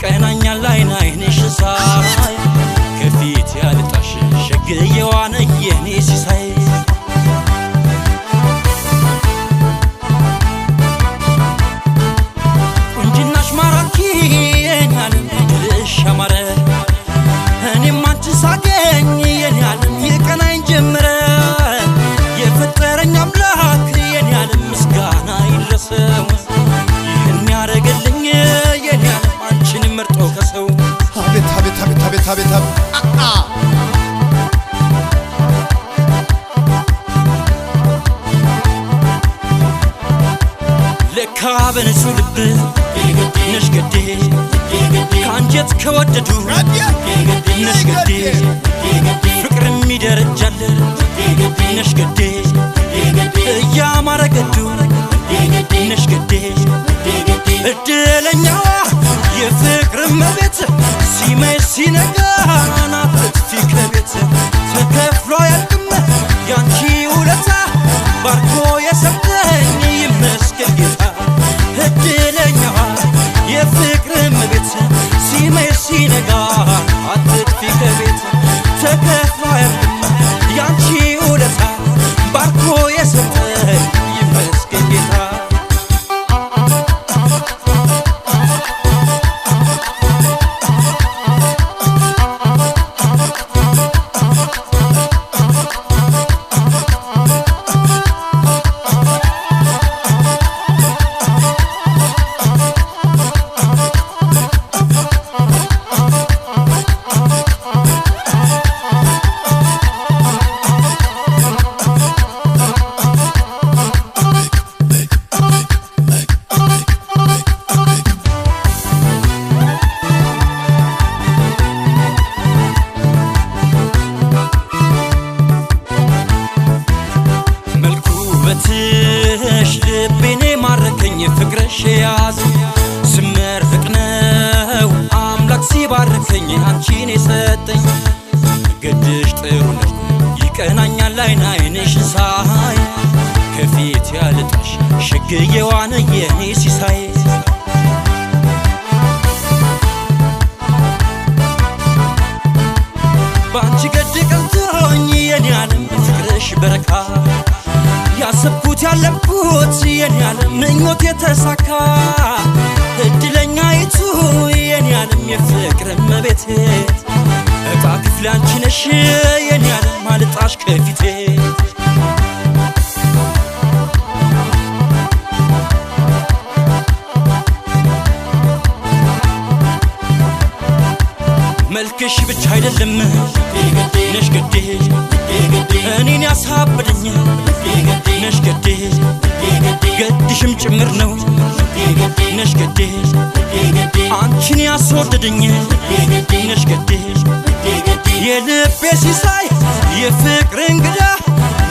ይቀናኛል አይን አይንሽ ሳይ ከፊት ያልጣሽ ሸግየዋ ነኝ የኔ ሲሳይ ቁንጅናሽ ማራኪ የኔ ዓለም ድልሽ አማረ እኔም አንቺን ሳገኝ የኔ ዓለም ይቀናኝ ጀመረ የፈጠረኝ አምላክ የኔ ዓለም ምስጋና ይድረሰው ይህን ያረገልኝ የኔ ዓለም አንቺን መርጦ ከሰው አቤት አቤት አቤት አቤት አቤት ለካ በንጹህ ልብ ነሽ ገዴ ከአንጀት ከወደዱ ነሽ ገዴ ፍቅርም ይደረጃል ነሽ ገዴ እያማረ ገዱ ነሽ ገዴ እድለኛዋ የፍቅር እመቤት ሲመሽ ሲነጋ ናት ትጥፊ ከቤት ተከፍሎ አያልቅም ያንቺ ውለታ ባርኮ የሰጠኝ ይመስገን ጌታ እድለኛዋ የፍቅር እመቤት ሲመሽ ሲነጋ አትጥፊ ከቤት ተከፍሎ አያልቅም ያንቺ ውለታ ባርኮ የሰጠኝ ይመስገን ጌታ ውበትሽ ልቤን ማረከኝ ፍቅርሽ ያዝ ስመርቅ ነው አምላክ ሲባርከኝ አንቺን የሰጠኝ ገድሽ ጥሩ ነው ይቀናኛል አይን አይንሽ ሳይ ከፊት ያልጣሽ ሸግየዋ ነኝ የኔ ሲሳይ ባንቺ ገድ ቀልቶኝ የኔ ዓለም ፍቅርሽ በረካ ያሰብኩት ያለምኩት የኔ ዓለም ምኞት የተሳካ እድለኛይቱ የኔ ዓለም የፍቅር እመቤቴ ዕጣ ክፍሌ አንቺ ነሽ የኔ ዓለም አልጣሽ ከፊቴ መልክሽ ብቻ አይደለም ነሽ ገዴ እኔን ያሳበደኝ ነሽ ገዴ ገድሽም ጭምር ነው ነሽ ገዴ አንቺን ያስወደደኝ ነሽ ገዴ የልቤ ሲሳይ የፍቅር እንግዳ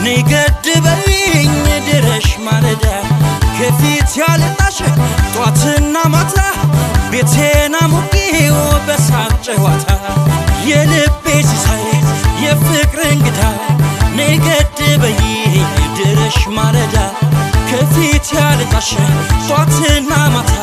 ነይ ገድ በይኝ ድረሽ ማለዳ ከፊት ያልጣሽ ጧትና ማታ ቤቴና ሙቂው በሳቅ ጨዋታ የልቤ ሲሳይ የፍቅር እንግዳ ነይ ገድ በይኝ ድረሽ ማለዳ ከፊት ያልጣሽ ጧትና ማታ